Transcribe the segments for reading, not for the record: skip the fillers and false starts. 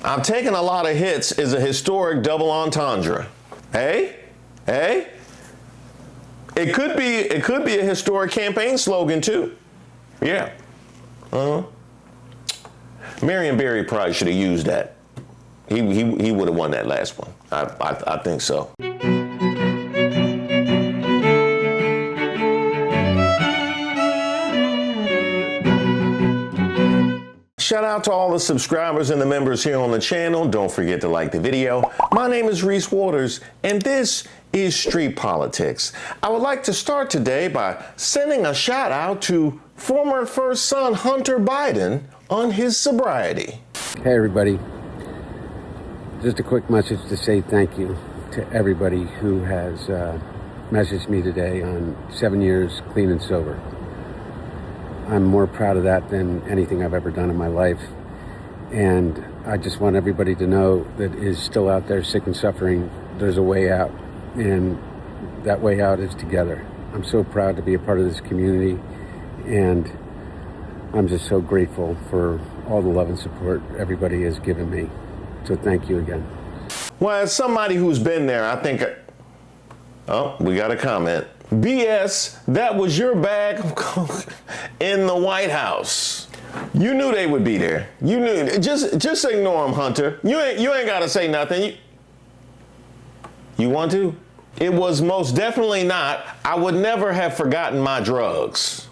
I'm taking a lot of hits is a historic double entendre. Hey? Hey? It could be a historic campaign slogan too. Yeah. Marion Barry probably should have used that. He would have won that last one. I think so. Shout out to all the subscribers and the members here on the channel. Don't forget to like the video. My name is Reese Waters, and this is Street Politics. I would like to start today by sending a shout out to former first son Hunter Biden on his sobriety. Hey everybody, just a quick message to say thank you to everybody who has messaged me today on 7 years clean and sober. I'm more proud of that than anything I've ever done in my life. And I just want everybody to know that is still out there sick and suffering, there's a way out. And that way out is together. I'm so proud to be a part of this community. And I'm just so grateful for all the love and support everybody has given me. So thank you again. Well, as somebody who's been there, I think, oh, we got a comment. BS, that was your bag in the White House. You knew they would be there. You knew. Just ignore them, Hunter. You ain't got to say nothing. You want to? It was most definitely not. I would never have forgotten my drugs.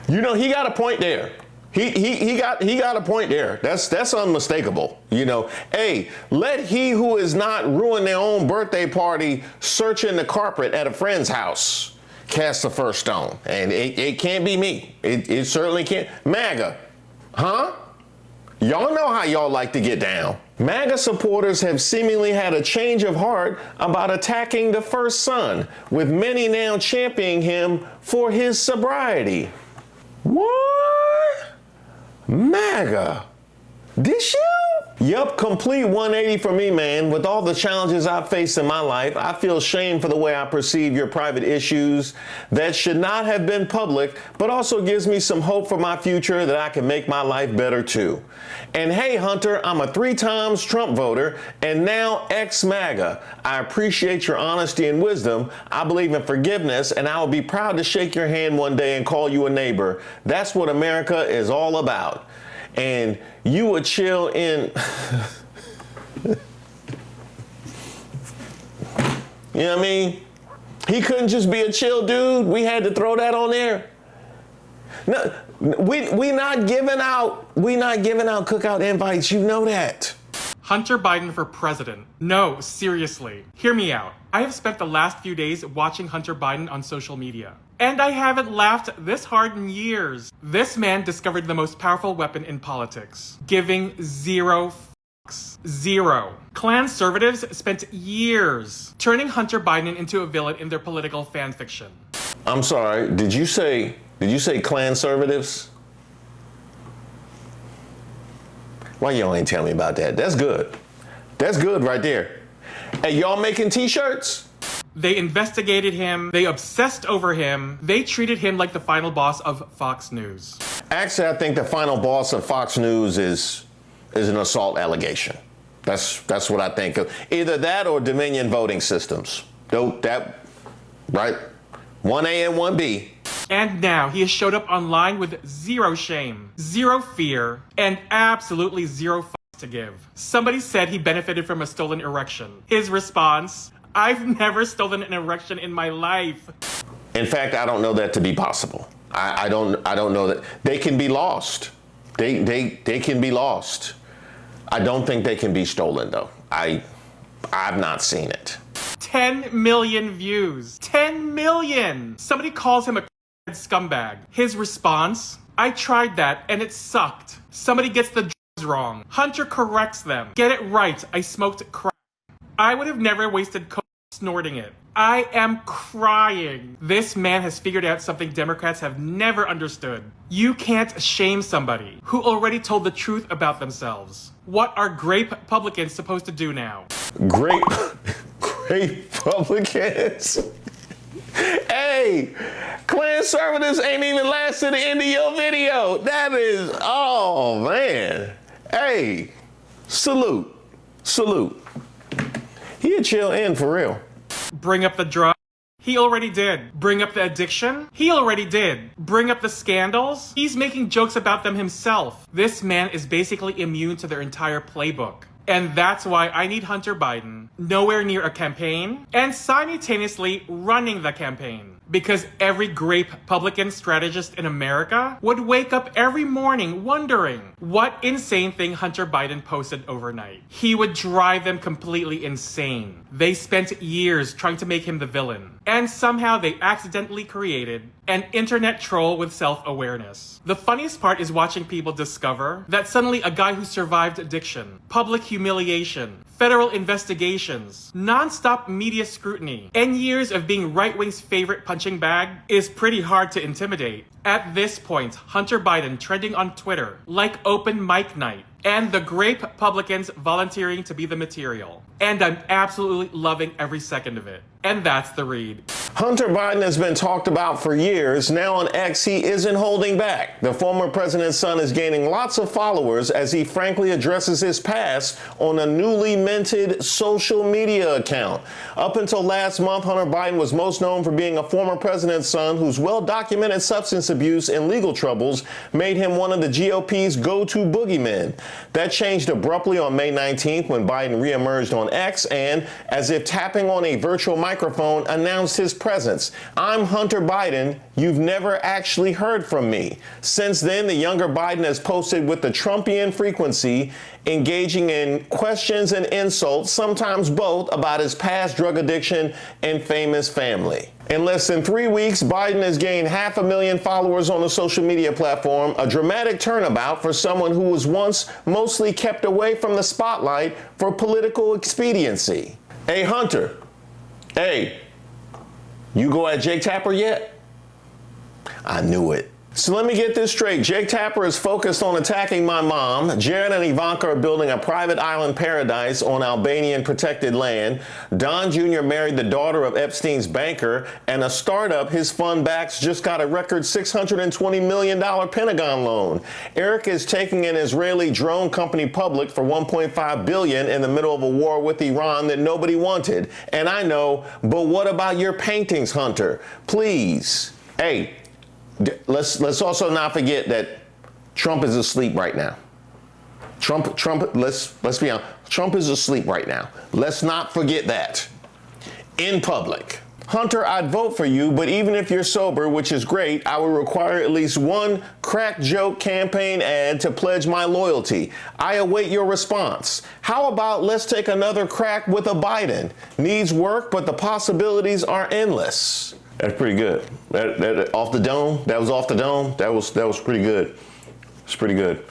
You know, he got a point there. He got a point there. That's unmistakable. You know, hey, let he who is not ruin their own birthday party searching the carpet at a friend's house cast the first stone. And it can't be me. It certainly can't. MAGA, huh? Y'all know how y'all like to get down. MAGA supporters have seemingly had a change of heart about attacking the first son, with many now championing him for his sobriety. What? MAGA? This you? Yup, complete 180 for me, man. With all the challenges I've faced in my life, I feel shame for the way I perceive your private issues that should not have been public, but also gives me some hope for my future that I can make my life better too. And hey, Hunter, I'm a 3 times Trump voter and now ex-MAGA. I appreciate your honesty and wisdom. I believe in forgiveness, and I will be proud to shake your hand one day and call you a neighbor. That's what America is all about. And you would chill in. You know what I mean? He couldn't just be a chill dude. We had to throw that on there. No, we not giving out cookout invites. You know that. Hunter Biden for president. No, seriously. Hear me out. I have spent the last few days watching Hunter Biden on social media. And I haven't laughed this hard in years. This man discovered the most powerful weapon in politics. Giving zero fucks. Zero. Klan-servatives spent years turning Hunter Biden into a villain in their political fan fiction. I'm sorry, did you say Klan-servatives? Why y'all ain't tell me about that? That's good. That's good right there. Hey, y'all making t-shirts? They investigated him, they obsessed over him, they treated him like the final boss of Fox News. Actually, I think the final boss of Fox News is an assault allegation. That's what I think of. Either that or Dominion voting systems. That, right? 1A and 1B. And now he has showed up online with zero shame, zero fear, and absolutely zero fucks to give. Somebody said he benefited from a stolen erection. His response: I've never stolen an erection in my life. In fact, I don't know that to be possible. I don't know that. They can be lost. They can be lost. I don't think they can be stolen though. I've not seen it. 10 million views. 10 million! Somebody calls him a scumbag. His response: I tried that and it sucked. Somebody gets the drugs wrong. Hunter corrects them. Get it right. I smoked crack. I would have never wasted coke snorting it. I am crying. This man has figured out something Democrats have never understood. You can't shame somebody who already told the truth about themselves. What are great publicans supposed to do now? Great publicans? Hey, Klan-servatives ain't even last to the end of your video. That is, oh man. Hey, salute. Salute. He a chill in for real. Bring up the drug? He already did. Bring up the addiction? He already did. Bring up the scandals? He's making jokes about them himself. This man is basically immune to their entire playbook. And that's why I need Hunter Biden nowhere near a campaign and simultaneously running the campaign. Because every great Republican strategist in America would wake up every morning wondering what insane thing Hunter Biden posted overnight. He would drive them completely insane. They spent years trying to make him the villain. And somehow they accidentally created an internet troll with self-awareness. The funniest part is watching people discover that suddenly a guy who survived addiction, public humiliation, federal investigations, non-stop media scrutiny, and years of being right-wing's favorite punching bag is pretty hard to intimidate. At this point, Hunter Biden trending on Twitter like open mic night, and the great Republicans volunteering to be the material. And I'm absolutely loving every second of it. And that's the read. Hunter Biden has been talked about for years. Now on X, he isn't holding back. The former president's son is gaining lots of followers as he frankly addresses his past on a newly minted social media account. Up until last month, Hunter Biden was most known for being a former president's son whose well-documented substance abuse and legal troubles made him one of the GOP's go-to boogeymen. That changed abruptly on May 19th when Biden reemerged on X and, as if tapping on a virtual microphone, announced his presence. I'm Hunter Biden. You've never actually heard from me. Since then, the younger Biden has posted with the Trumpian frequency, engaging in questions and insults, sometimes both, about his past drug addiction and famous family. In less than 3 weeks, Biden has gained 500,000 followers on the social media platform, a dramatic turnabout for someone who was once mostly kept away from the spotlight for political expediency. Hey, Hunter. Hey, you go at Jake Tapper yet? I knew it. So let me get this straight. Jake Tapper is focused on attacking my mom. Jared and Ivanka are building a private island paradise on Albanian protected land. Don Jr. married the daughter of Epstein's banker, and a startup his fund backs just got a record $620 million Pentagon loan. Eric is taking an Israeli drone company public for $1.5 billion in the middle of a war with Iran that nobody wanted. And I know, but what about your paintings, Hunter? Please. Hey. Let's also not forget that Trump is asleep right now. Let's be honest. Trump is asleep right now. Let's not forget that. In public. Hunter, I'd vote for you, but even if you're sober, which is great, I would require at least one crack joke campaign ad to pledge my loyalty. I await your response. How about let's take another crack with a Biden? Needs work, but the possibilities are endless. That's pretty good. That off the dome. That was off the dome. That was pretty good. It's pretty good.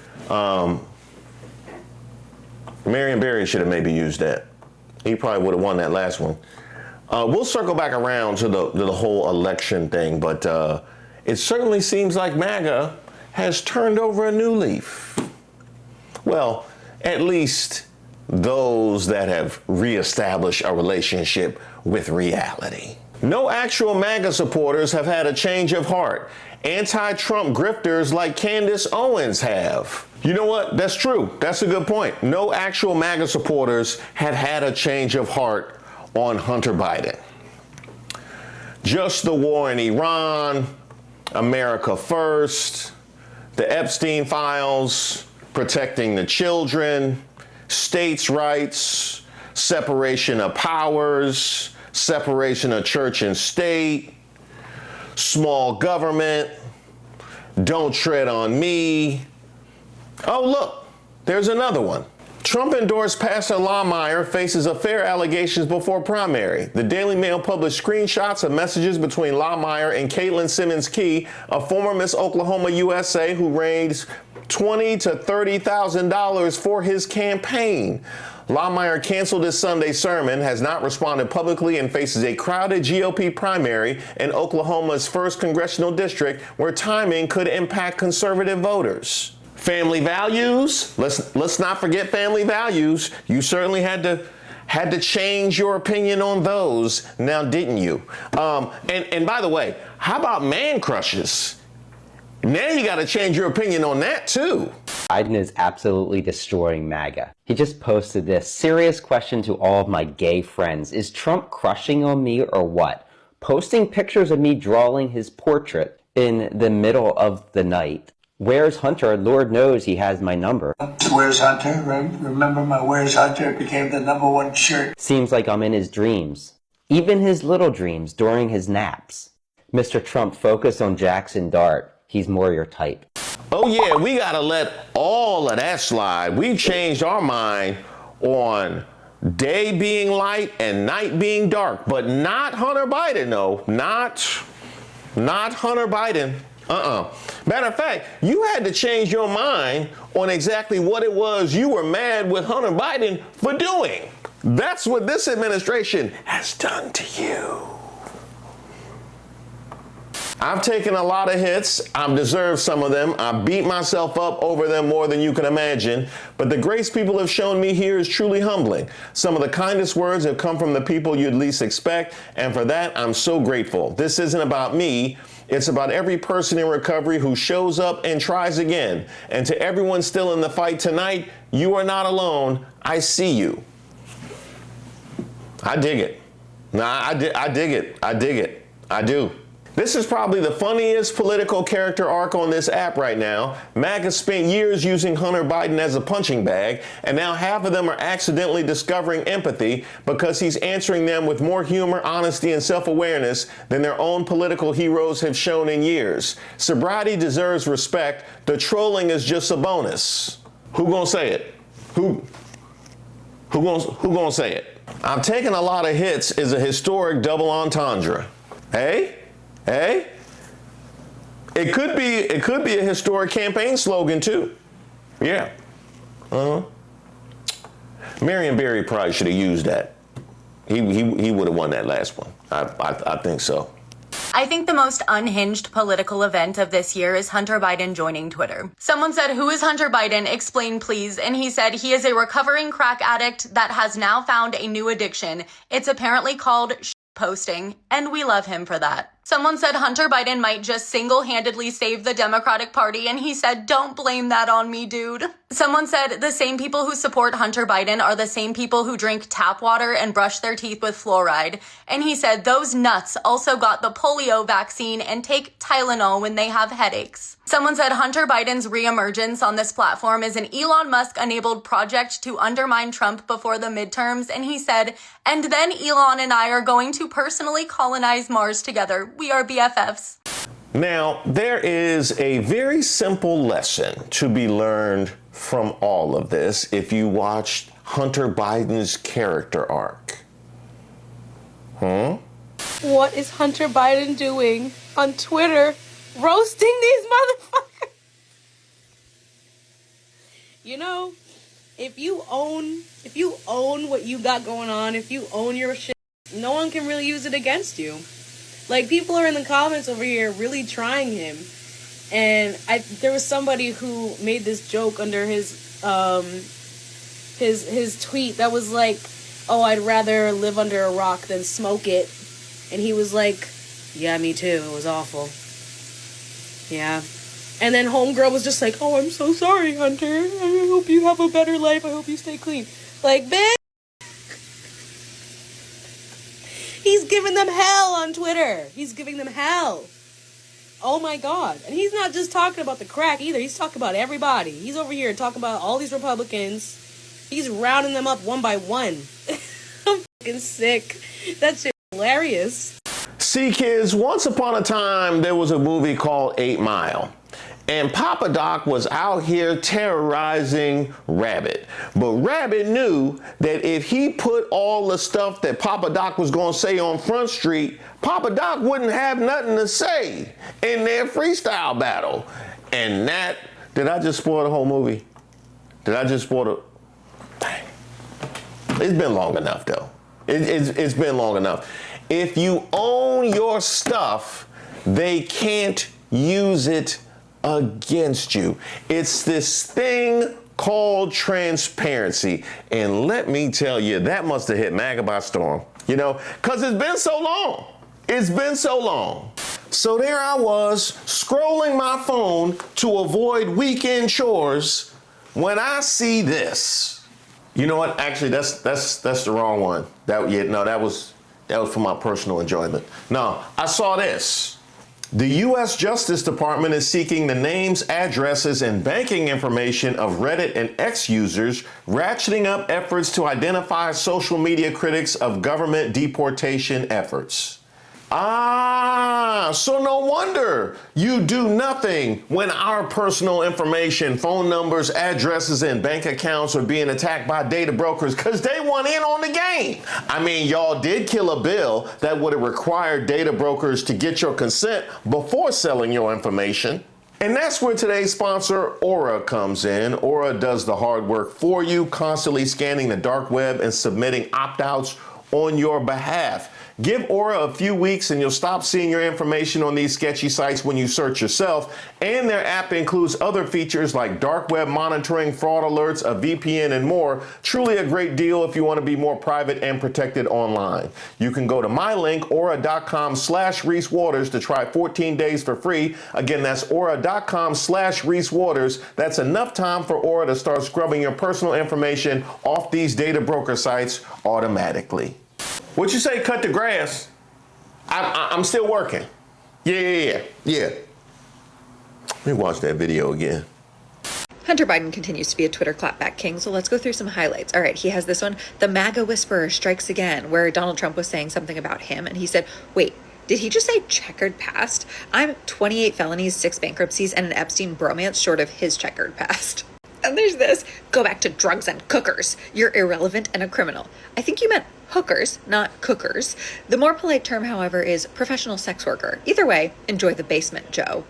Marion Barry should have maybe used that. He probably would have won that last one. We'll circle back around to the whole election thing, but it certainly seems like MAGA has turned over a new leaf. Well, at least those that have reestablished a relationship with reality. No actual MAGA supporters have had a change of heart. Anti-Trump grifters like Candace Owens have. You know what? That's true. That's a good point. No actual MAGA supporters have had a change of heart on Hunter Biden. Just the war in Iran, America first, the Epstein files, protecting the children, states' rights, separation of powers, separation of church and state, small government, don't tread on me. Oh, look, there's another one. Trump-endorsed Pastor Lohmeyer faces affair allegations before primary. The Daily Mail published screenshots of messages between Lohmeyer and Caitlin Simmons Key, a former Miss Oklahoma USA who raised $20,000 to $30,000 for his campaign. Lohmeyer canceled his Sunday sermon, has not responded publicly, and faces a crowded GOP primary in Oklahoma's 1st congressional district where timing could impact conservative voters. Family values, let's not forget family values. You certainly had to change your opinion on those, now didn't you? And by the way, how about man crushes? Now you got to change your opinion on that too. Biden is absolutely destroying MAGA. He just posted this serious question to all of my gay friends. Is Trump crushing on me or what? Posting pictures of me drawing his portrait in the middle of the night. Where's Hunter? Lord knows he has my number. Where's Hunter? Remember my Where's Hunter became the #1 shirt. Seems like I'm in his dreams. Even his little dreams during his naps. Mr. Trump, focus on Jackson Dart. He's more your type. Oh yeah, we gotta let all of that slide. We've changed our mind on day being light and night being dark, but not Hunter Biden, no. Not Hunter Biden. Matter of fact, you had to change your mind on exactly what it was you were mad with Hunter Biden for doing. That's what this administration has done to you. I've taken a lot of hits. I've deserved some of them. I beat myself up over them more than you can imagine. But the grace people have shown me here is truly humbling. Some of the kindest words have come from the people you'd least expect. And for that, I'm so grateful. This isn't about me. It's about every person in recovery who shows up and tries again. And to everyone still in the fight tonight, you are not alone. I see you. I dig it. I dig it. I dig it. I do. This is probably the funniest political character arc on this app right now. MAGA spent years using Hunter Biden as a punching bag, and now half of them are accidentally discovering empathy because he's answering them with more humor, honesty, and self-awareness than their own political heroes have shown in years. Sobriety deserves respect. The trolling is just a bonus. Who gonna say it? Who gonna say it? I've taken a lot of hits is a historic double entendre. Hey? Hey, it could be a historic campaign slogan too. Yeah. Marion Barry probably should have used that. He would have won that last one. I think so. I think the most unhinged political event of this year is Hunter Biden joining Twitter. Someone said, "Who is Hunter Biden? Explain, please." And he said he is a recovering crack addict that has now found a new addiction. It's apparently called posting, and we love him for that. Someone said Hunter Biden might just single-handedly save the Democratic Party, and he said, "Don't blame that on me, dude." Someone said the same people who support Hunter Biden are the same people who drink tap water and brush their teeth with fluoride. And he said those nuts also got the polio vaccine and take Tylenol when they have headaches. Someone said Hunter Biden's reemergence on this platform is an Elon Musk-enabled project to undermine Trump before the midterms, and he said, "And then Elon and I are going to personally colonize Mars together. We are BFFs." Now, there is a very simple lesson to be learned from all of this if you watched Hunter Biden's character arc. What is Hunter Biden doing on Twitter roasting these motherfuckers? You know, if you own what you got going on, if you own your shit, no one can really use it against you. Like, people are in the comments over here really trying him. And there was somebody who made this joke under his tweet that was like, "Oh, I'd rather live under a rock than smoke it." And he was like, "Yeah, me too. It was awful." Yeah. And then homegirl was just like, "Oh, I'm so sorry, Hunter. I hope you have a better life. I hope you stay clean." Like, bitch. He's giving them hell on Twitter. He's giving them hell. Oh my God. And he's not just talking about the crack either. He's talking about everybody. He's over here talking about all these Republicans. He's rounding them up one by one. I'm fucking sick. That shit hilarious. See, kids, once upon a time, there was a movie called 8 Mile. And Papa Doc was out here terrorizing Rabbit. But Rabbit knew that if he put all the stuff that Papa Doc was going to say on Front Street, Papa Doc wouldn't have nothing to say in their freestyle battle. And that, did I just spoil the whole movie? Did I just spoil the... Dang. It's been long enough, though. It's been long enough. If you own your stuff, they can't use it against you. It's this thing called transparency. And let me tell you, that must have hit MAGA by storm. You know, because it's been so long. It's been so long. So there I was, scrolling my phone to avoid weekend chores when I see this. You know what? Actually, that's the wrong one. That was for my personal enjoyment. No, I saw this. The U.S. Justice Department is seeking the names, addresses, and banking information of Reddit and X users, ratcheting up efforts to identify social media critics of government deportation efforts. So no wonder you do nothing when our personal information, phone numbers, addresses, and bank accounts are being attacked by data brokers because they want in on the game. I mean, y'all did kill a bill that would have required data brokers to get your consent before selling your information. And that's where today's sponsor, Aura, comes in. Aura does the hard work for you, constantly scanning the dark web and submitting opt-outs on your behalf. Give Aura a few weeks and you'll stop seeing your information on these sketchy sites when you search yourself. And their app includes other features like dark web monitoring, fraud alerts, a VPN, and more. Truly a great deal if you want to be more private and protected online. You can go to my link, aura.com/Reese Waters, to try 14 days for free. Again, that's aura.com/Reese Waters. That's enough time for Aura to start scrubbing your personal information off these data broker sites automatically. What you say, cut the grass? I'm still working. Yeah. Let me watch that video again. Hunter Biden continues to be a Twitter clapback king, so let's go through some highlights. All right, he has this one, The MAGA Whisperer Strikes Again, where Donald Trump was saying something about him, and he said, wait, did he just say checkered past? I'm 28 felonies, 6 bankruptcies, and an Epstein bromance short of his checkered past. And there's this, go back to drugs and cookers. You're irrelevant and a criminal. I think you meant hookers, not cookers. The more polite term, however, is professional sex worker. Either way, enjoy the basement, Joe.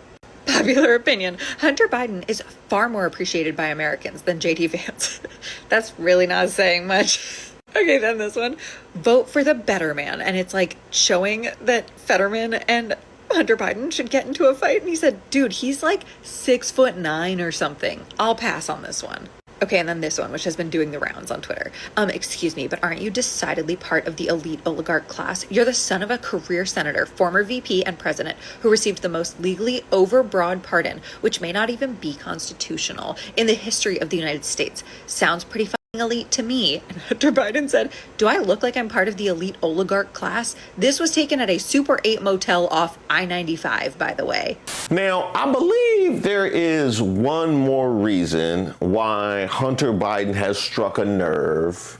Popular opinion, Hunter Biden is far more appreciated by Americans than JD Vance. That's really not saying much. Okay, then this one, vote for the better man. And it's like showing that Fetterman and Hunter Biden should get into a fight. And he said, dude, he's like 6'9" or something. I'll pass on this one. Okay, and then this one, which has been doing the rounds on Twitter. Excuse me, but aren't you decidedly part of the elite oligarch class? You're the son of a career senator, former VP and president, who received the most legally overbroad pardon, which may not even be constitutional, in the history of the United States. Sounds pretty fucking elite to me. And Hunter Biden said, do I look like I'm part of the elite oligarch class? This was taken at a Super 8 motel off I-95, by the way. Now, I believe there is one more reason why Hunter Biden has struck a nerve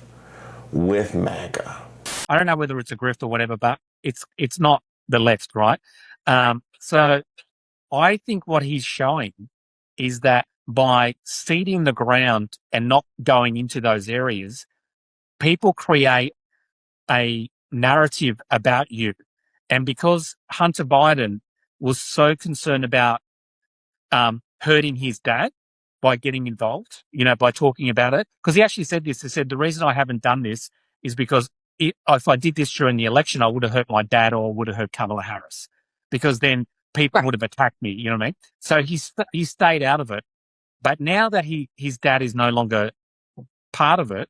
with MAGA. I don't know whether it's a grift or whatever, but it's not the left, right? So I think what he's showing is that by ceding the ground and not going into those areas, people create a narrative about you. And because Hunter Biden was so concerned about hurting his dad by getting involved, by talking about it, because he actually said this, he said, the reason I haven't done this is because if I did this during the election, I would have hurt my dad or would have hurt Kamala Harris, because then people would have attacked me, you know what I mean? So he stayed out of it. But now that his dad is no longer part of it,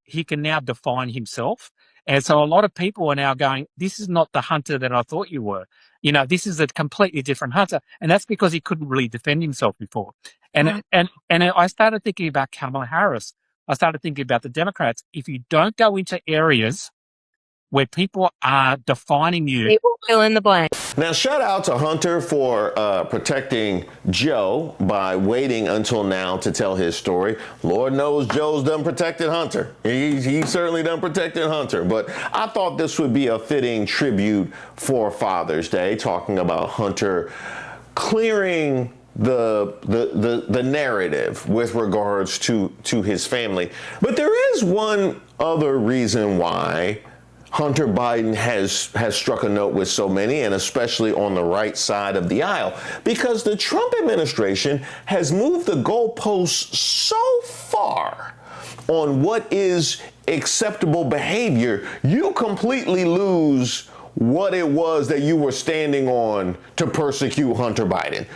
he can now define himself. And so a lot of people are now going, this is not the Hunter that I thought you were. This is a completely different Hunter. And that's because he couldn't really defend himself before. And I started thinking about Kamala Harris. I started thinking about the Democrats. If you don't go into areas where people are defining you. They will fill in the blank. Now, shout out to Hunter for protecting Joe by waiting until now to tell his story. Lord knows Joe's done protected Hunter. He certainly done protected Hunter. But I thought this would be a fitting tribute for Father's Day, talking about Hunter clearing the narrative with regards to his family. But there is one other reason why Hunter Biden has struck a note with so many, and especially on the right side of the aisle, because the Trump administration has moved the goalposts so far on what is acceptable behavior, you completely lose what it was that you were standing on to persecute Hunter Biden.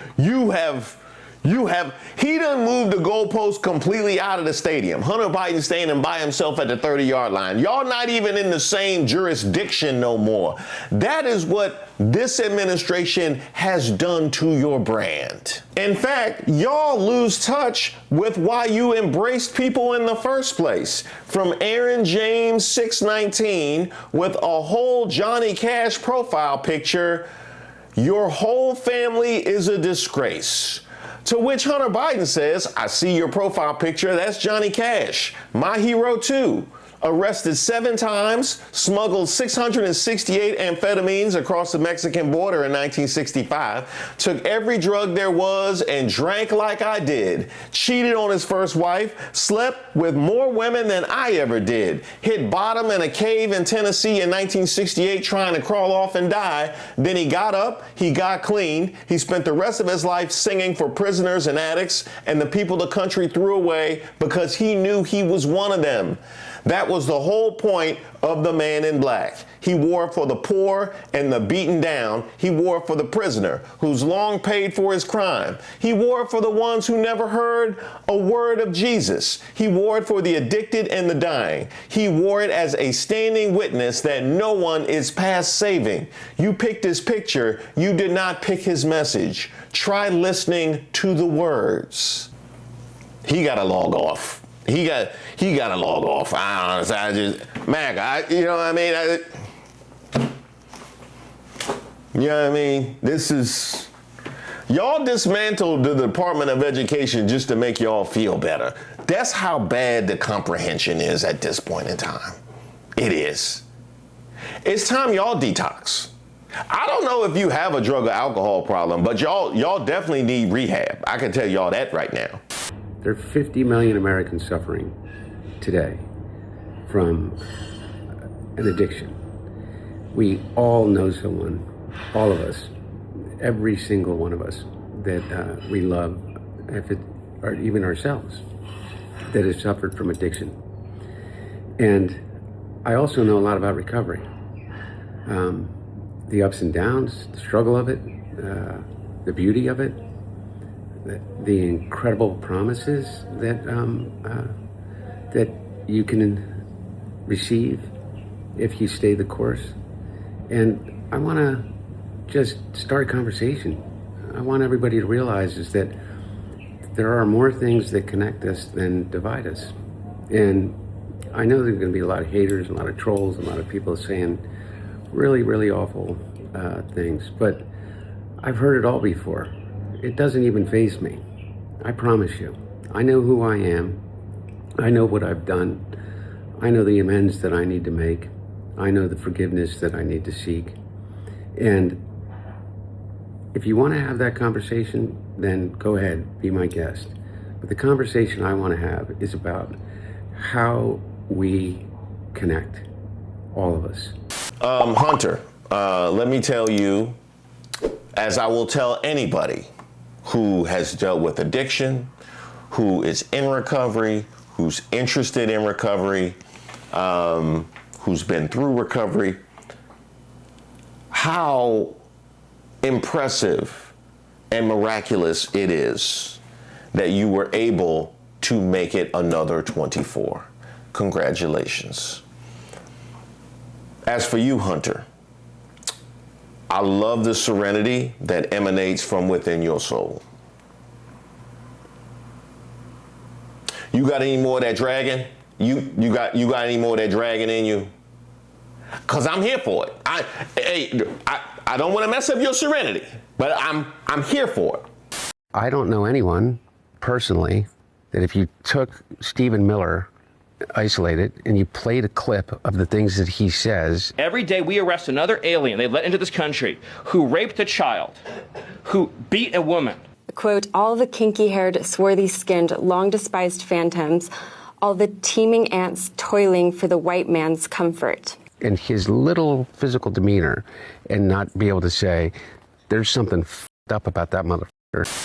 He done moved the goalpost completely out of the stadium. Hunter Biden standing by himself at the 30-yard line. Y'all not even in the same jurisdiction no more. That is what this administration has done to your brand. In fact, y'all lose touch with why you embraced people in the first place. From Aaron James 619 with a whole Johnny Cash profile picture, your whole family is a disgrace. To which Hunter Biden says, I see your profile picture, that's Johnny Cash, my hero too. Arrested 7 times, smuggled 668 amphetamines across the Mexican border in 1965, took every drug there was and drank like I did, cheated on his first wife, slept with more women than I ever did, hit bottom in a cave in Tennessee in 1968 trying to crawl off and die. Then he got up, he got clean, he spent the rest of his life singing for prisoners and addicts and the people the country threw away because he knew he was one of them. That was the whole point of the man in black. He wore it for the poor and the beaten down. He wore it for the prisoner who's long paid for his crime. He wore it for the ones who never heard a word of Jesus. He wore it for the addicted and the dying. He wore it as a standing witness that no one is past saving. You picked his picture. You did not pick his message. Try listening to the words. He got to log off. He got to log off. You know what I mean? You know what I mean? This is, y'all dismantled the Department of Education just to make y'all feel better. That's how bad the comprehension is at this point in time. It is. It's time y'all detox. I don't know if you have a drug or alcohol problem, but y'all definitely need rehab. I can tell y'all that right now. There are 50 million Americans suffering today from an addiction. We all know someone, all of us, every single one of us that we love, or even ourselves, that has suffered from addiction. And I also know a lot about recovery. The ups and downs, the struggle of it, the beauty of it, the incredible promises that that you can receive if you stay the course. And I want to just start a conversation. I want everybody to realize is that there are more things that connect us than divide us. And I know there's going to be a lot of haters, a lot of trolls, a lot of people saying really, really awful things, but I've heard it all before. It doesn't even faze me. I promise you. I know who I am. I know what I've done. I know the amends that I need to make. I know the forgiveness that I need to seek. And if you want to have that conversation, then go ahead, be my guest. But the conversation I want to have is about how we connect, all of us. Hunter, let me tell you, as I will tell anybody who has dealt with addiction, who is in recovery, who's interested in recovery, who's been through recovery, how impressive and miraculous it is that you were able to make it another 24. Congratulations. As for you, Hunter, I love the serenity that emanates from within your soul. You got any more of that dragon? You got any more of that dragon in you? Cause I'm here for it. I don't want to mess up your serenity, but I'm here for it. I don't know anyone personally that if you took Stephen Miller, isolated, and you played a clip of the things that he says. Every day we arrest another alien they let into this country who raped a child, who beat a woman. Quote, all the kinky-haired, swarthy-skinned, long-despised phantoms, all the teeming ants toiling for the white man's comfort. And his little physical demeanor, and not be able to say, there's something f***ed up about that motherfucker.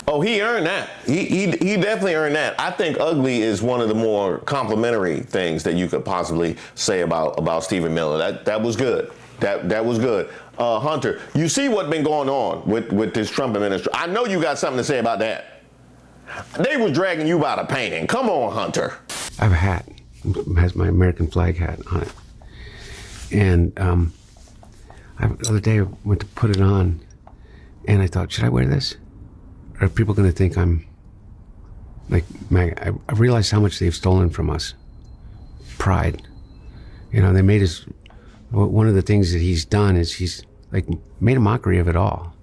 Oh, he earned that. He definitely earned that. I think ugly is one of the more complimentary things that you could possibly say about Stephen Miller. That was good. That was good. Hunter, you see what's been going on with this Trump administration. I know you got something to say about that. They was dragging you by the painting. Come on, Hunter. I have a hat. It has my American flag hat on it. And the other day I went to put it on, and I thought, should I wear this? Are people going to think I'm like MAGA? I realized how much they've stolen from us. Pride. You know, they made us, one of the things that he's done is he's like made a mockery of it all.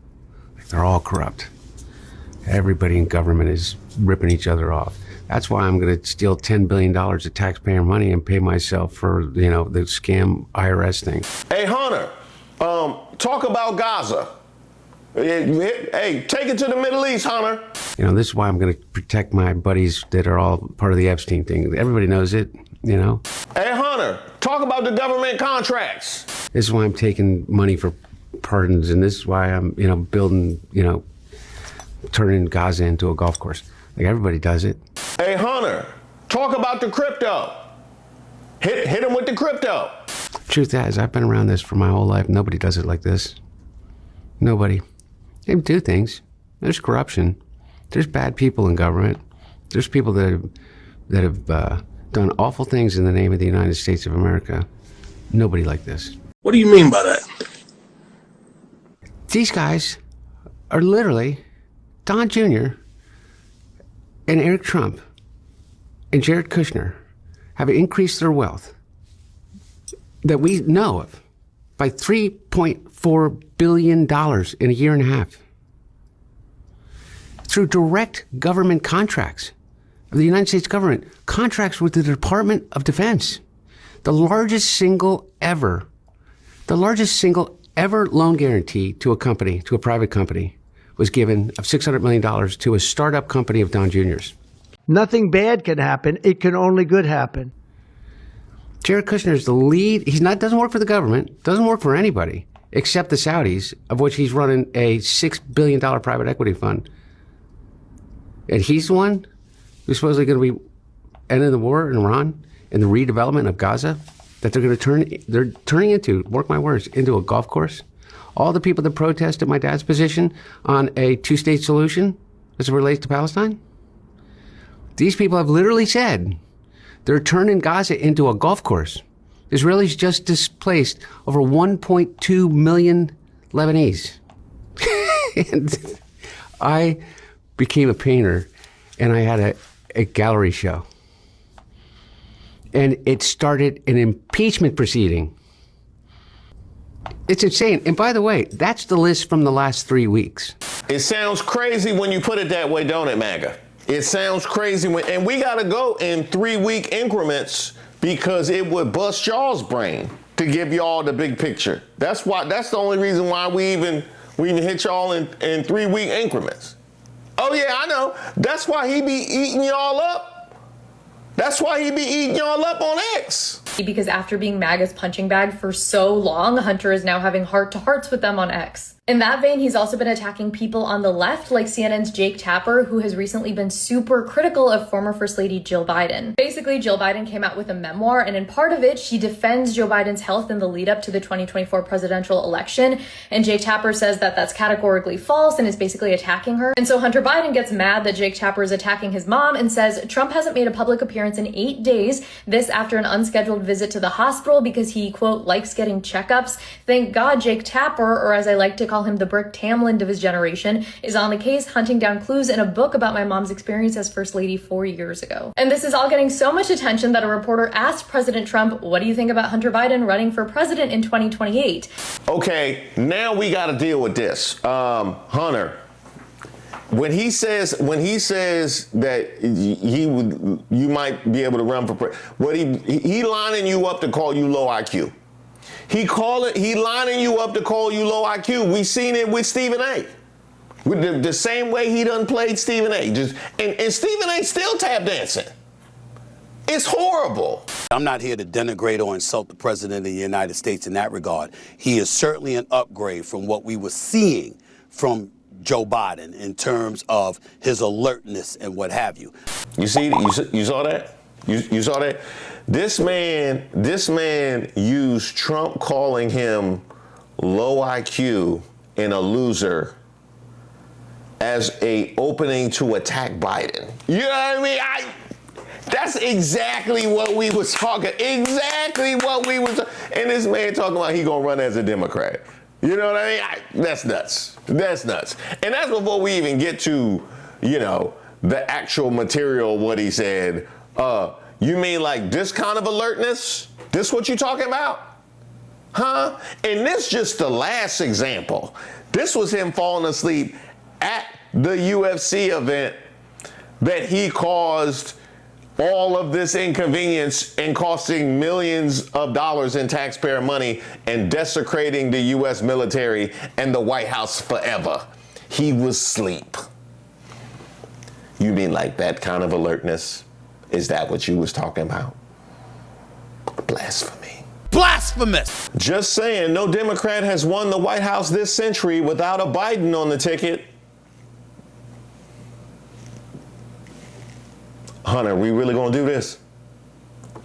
Like they're all corrupt. Everybody in government is ripping each other off. That's why I'm going to steal $10 billion of taxpayer money and pay myself for, you know, the scam IRS thing. Hey, Hunter, talk about Gaza. Hey, take it to the Middle East, Hunter. You know, this is why I'm going to protect my buddies that are all part of the Epstein thing. Everybody knows it, you know. Hey, Hunter, talk about the government contracts. This is why I'm taking money for pardons, and this is why I'm, you know, building, you know, turning Gaza into a golf course. Like, everybody does it. Hey, Hunter, talk about the crypto. Hit him with the crypto. Truth is, I've been around this for my whole life. Nobody does it like this. Nobody. They do things. There's corruption. There's bad people in government. There's people that have done awful things in the name of the United States of America. Nobody like this. What do you mean by that? These guys are literally Don Jr. and Eric Trump and Jared Kushner have increased their wealth that we know of by $3.4 billion in a year and a half through direct government contracts of the United States government, contracts with the Department of Defense, the largest single ever loan guarantee to a company, to a private company, was given of $600 million to a startup company of Don Jr.'s. Nothing bad can happen. It can only good happen. Jared Kushner is the lead. Doesn't work for the government, doesn't work for anybody except the Saudis, of which he's running a $6 billion private equity fund. And he's the one who's supposedly going to be ending the war in Iran and the redevelopment of Gaza that they're turning into, mark my words, into a golf course. All the people that protested my dad's position on a two-state solution as it relates to Palestine, these people have literally said they're turning Gaza into a golf course. Israelis just displaced over 1.2 million Lebanese. And I became a painter, and I had a gallery show. And it started an impeachment proceeding. It's insane. And by the way, that's the list from the last 3 weeks. It sounds crazy when you put it that way, don't it, MAGA? It sounds crazy and we got to go in 3-week increments because it would bust y'all's brain to give y'all the big picture. That's the only reason why we even hit y'all in 3-week increments. Oh yeah, I know. That's why he be eating y'all up. That's why he be eating y'all up on X. Because after being MAGA's punching bag for so long, Hunter is now having heart-to-hearts with them on X. In that vein, he's also been attacking people on the left, like CNN's Jake Tapper, who has recently been super critical of former First Lady Jill Biden. Basically, Jill Biden came out with a memoir, and in part of it, she defends Joe Biden's health in the lead up to the 2024 presidential election. And Jake Tapper says that that's categorically false and is basically attacking her. And so Hunter Biden gets mad that Jake Tapper is attacking his mom and says Trump hasn't made a public appearance in 8 days. This after an unscheduled visit to the hospital because he, quote, likes getting checkups. Thank God Jake Tapper, or as I like to call him, the Brick Tamland of his generation, is on the case hunting down clues in a book about my mom's experience as First Lady 4 years ago. And this is all getting so much attention that a reporter asked President Trump, what do you think about Hunter Biden running for president in 2028? Okay, now we got to deal with this. Hunter, when he says that you might be able to run for president, he lining you up to call you low IQ. He lining you up to call you low IQ. We seen it with Stephen A. With the same way he done played Stephen A. And Stephen A. still tap dancing. It's horrible. I'm not here to denigrate or insult the president of the United States in that regard. He is certainly an upgrade from what we were seeing from Joe Biden in terms of his alertness and what have you. You saw that? You saw that? This man used Trump calling him low IQ and a loser as a opening to attack Biden. You know what I mean? That's exactly what we was talking. Exactly what we was. And this man talking about he gonna run as a Democrat. You know what I mean? That's nuts. That's nuts. And that's before we even get to, you know, the actual material, what he said. You mean like this kind of alertness? This what you talking about? Huh? And this just the last example. This was him falling asleep at the UFC event that he caused all of this inconvenience and costing millions of dollars in taxpayer money and desecrating the U.S. military and the White House forever. He was asleep. You mean like that kind of alertness? Is that what you was talking about? Blasphemy. Blasphemous! Just saying, no Democrat has won the White House this century without a Biden on the ticket. Hunter, we really gonna do this?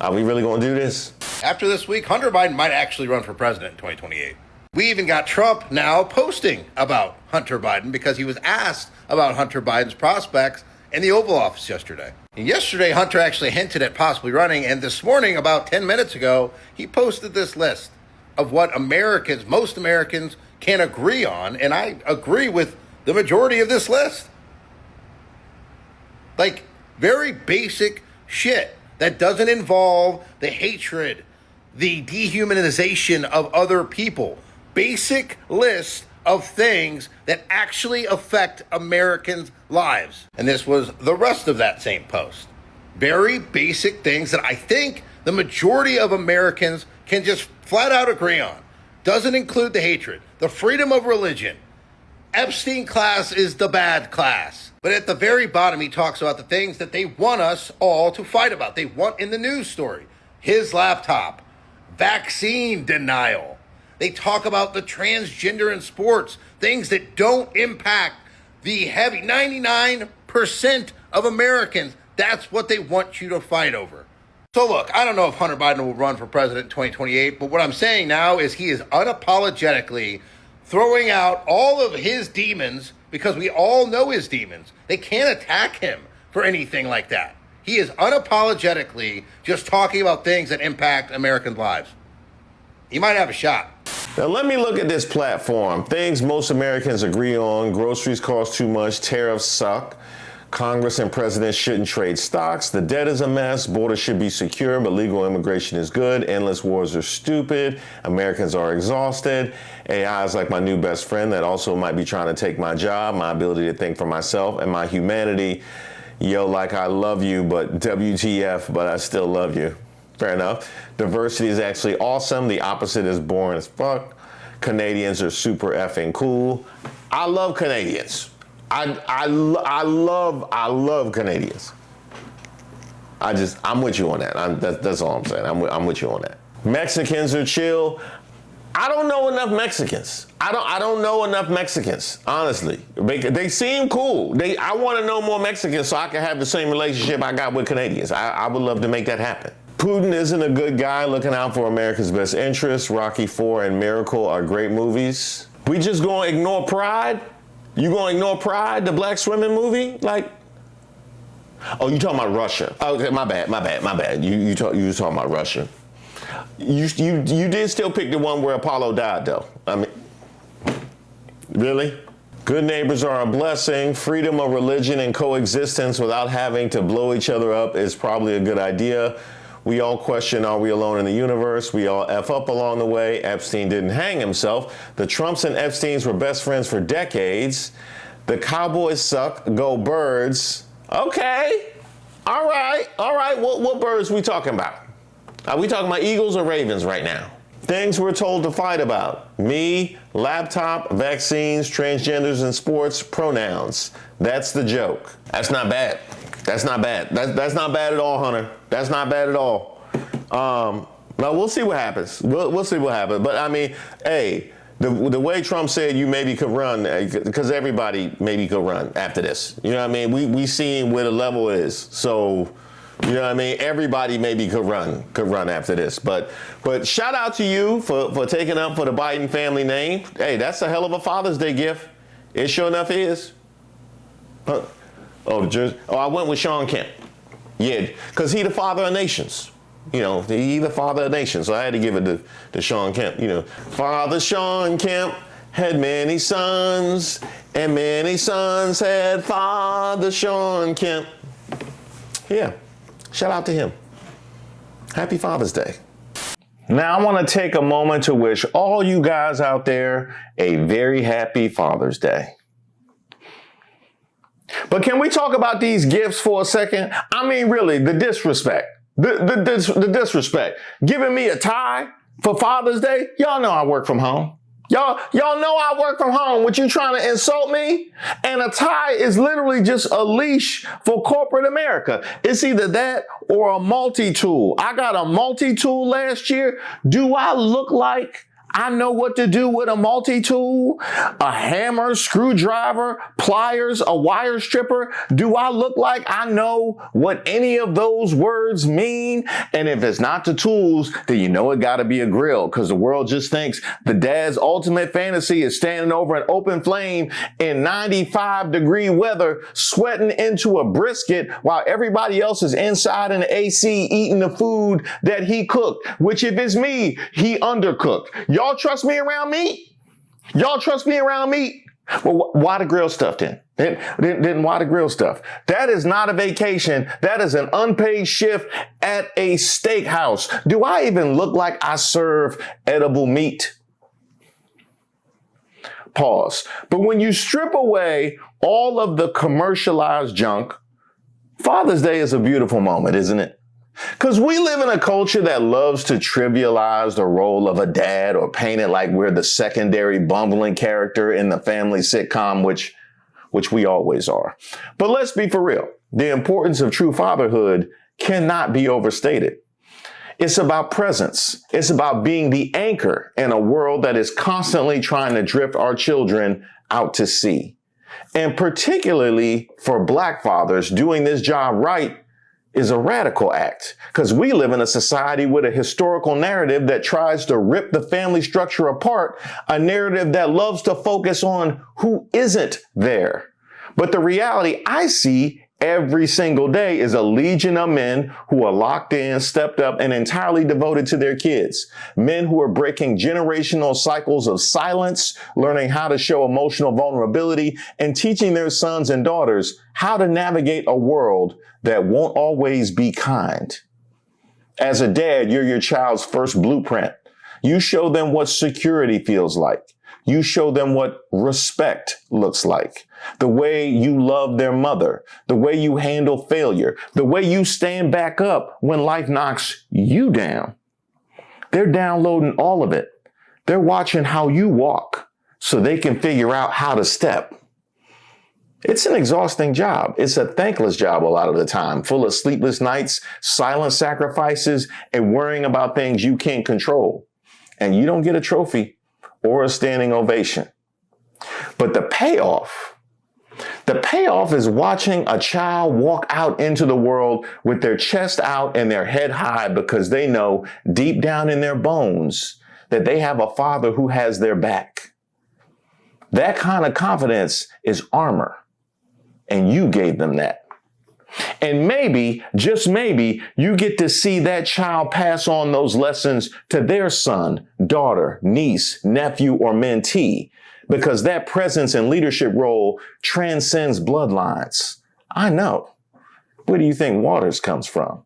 Are we really gonna do this? After this week, Hunter Biden might actually run for president in 2028. We even got Trump now posting about Hunter Biden because he was asked about Hunter Biden's prospects in the Oval Office yesterday. And yesterday, Hunter actually hinted at possibly running, and this morning, about 10 minutes ago, he posted this list of what most Americans can agree on, and I agree with the majority of this list. Like, very basic shit that doesn't involve the hatred, the dehumanization of other people. Basic list of things that actually affect Americans' lives. And this was the rest of that same post. Very basic things that I think the majority of Americans can just flat out agree on. Doesn't include the hatred, the freedom of religion. Epstein class is the bad class. But at the very bottom, he talks about the things that they want us all to fight about. They want in the news story. His laptop, vaccine denial. They talk about the transgender in sports, things that don't impact the heavy 99% of Americans. That's what they want you to fight over. So look, I don't know if Hunter Biden will run for president in 2028, but what I'm saying now is he is unapologetically throwing out all of his demons because we all know his demons. They can't attack him for anything like that. He is unapologetically just talking about things that impact Americans' lives. He might have a shot. Now let me look at this platform. Things most Americans agree on. Groceries cost too much. Tariffs suck. Congress and presidents shouldn't trade stocks. The debt is a mess. Borders should be secure, but legal immigration is good. Endless wars are stupid. Americans are exhausted. AI is like my new best friend that also might be trying to take my job, my ability to think for myself, and my humanity. Yo, like I love you, but WTF, but I still love you. Fair enough. Diversity is actually awesome. The opposite is boring as fuck. Canadians are super effing cool. I love Canadians. I love Canadians. I'm with you on that. That's all I'm saying. I'm with you on that. Mexicans are chill. I don't know enough Mexicans. I don't know enough Mexicans, honestly. They seem cool. I want to know more Mexicans so I can have the same relationship I got with Canadians. I would love to make that happen. Putin isn't a good guy looking out for America's best interests. Rocky IV and Miracle are great movies. We just gonna ignore Pride? You gonna ignore Pride, the black swimming movie? Like, oh, you talking about Russia? Okay, my bad. You was talking about Russia. You did still pick the one where Apollo died, though. I mean, really? Good neighbors are a blessing. Freedom of religion and coexistence without having to blow each other up is probably a good idea. We all question, are we alone in the universe? We all F up along the way. Epstein didn't hang himself. The Trumps and Epsteins were best friends for decades. The Cowboys suck. Go Birds. Okay. All right. What birds we talking about? Are we talking about Eagles or Ravens right now? Things we're told to fight about. Me, laptop, vaccines, transgenders in sports, pronouns. That's the joke. That's not bad. That's not bad. That's not bad at all, Hunter. That's not bad at all. Now we'll see what happens. We'll see what happens. But I mean, hey, the way Trump said you maybe could run, because everybody maybe could run after this. You know what I mean? We seeing where the level is. So, you know what I mean? Everybody maybe could run after this. But shout out to you for taking up for the Biden family name. Hey, that's a hell of a Father's Day gift. It sure enough is. I went with Sean Kemp. Yeah, because he the father of nations. You know, he the father of nations. So I had to give it to Sean Kemp. You know, Father Sean Kemp had many sons, and many sons had Father Sean Kemp. Yeah, shout out to him. Happy Father's Day. Now I want to take a moment to wish all you guys out there a very happy Father's Day. But can we talk about these gifts for a second? I mean, really, the disrespect. The disrespect. Giving me a tie for Father's Day? Y'all know I work from home. Y'all know I work from home. What, you trying to insult me? And a tie is literally just a leash for corporate America. It's either that or a multi-tool. I got a multi-tool last year. Do I look like I know what to do with a multi-tool? A hammer, screwdriver, pliers, a wire stripper? Do I look like I know what any of those words mean? And if it's not the tools, then you know it gotta be a grill, because the world just thinks the dad's ultimate fantasy is standing over an open flame in 95-degree weather, sweating into a brisket while everybody else is inside in the AC eating the food that he cooked, which if it's me, he undercooked. Y'all trust me around meat? Y'all trust me around meat? Well, why the grill stuff then? Then why the grill stuff? That is not a vacation. That is an unpaid shift at a steakhouse. Do I even look like I serve edible meat? Pause. But when you strip away all of the commercialized junk, Father's Day is a beautiful moment, isn't it? Because we live in a culture that loves to trivialize the role of a dad or paint it like we're the secondary bumbling character in the family sitcom, which we always are. But let's be for real. The importance of true fatherhood cannot be overstated. It's about presence. It's about being the anchor in a world that is constantly trying to drift our children out to sea. And particularly for Black fathers, doing this job right is a radical act, because we live in a society with a historical narrative that tries to rip the family structure apart, a narrative that loves to focus on who isn't there. But the reality I see every single day is a legion of men who are locked in, stepped up, and entirely devoted to their kids. Men who are breaking generational cycles of silence, learning how to show emotional vulnerability, and teaching their sons and daughters how to navigate a world that won't always be kind. As a dad, you're your child's first blueprint. You show them what security feels like. You show them what respect looks like, the way you love their mother, the way you handle failure, the way you stand back up when life knocks you down. They're downloading all of it. They're watching how you walk so they can figure out how to step. It's an exhausting job. It's a thankless job a lot of the time, full of sleepless nights, silent sacrifices, and worrying about things you can't control. And you don't get a trophy or a standing ovation. But the payoff is watching a child walk out into the world with their chest out and their head high, because they know deep down in their bones that they have a father who has their back. That kind of confidence is armor, and you gave them that. And maybe, just maybe, you get to see that child pass on those lessons to their son, daughter, niece, nephew, or mentee, because that presence and leadership role transcends bloodlines. I know. Where do you think Waters comes from?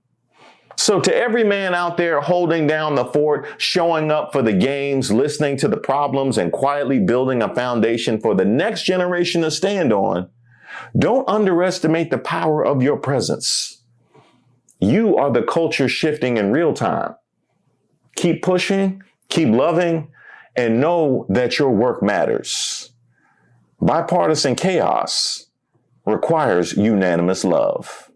So to every man out there holding down the fort, showing up for the games, listening to the problems, and quietly building a foundation for the next generation to stand on, don't underestimate the power of your presence. You are the culture shifting in real time. Keep pushing, keep loving, and know that your work matters. Bipartisan chaos requires unanimous love.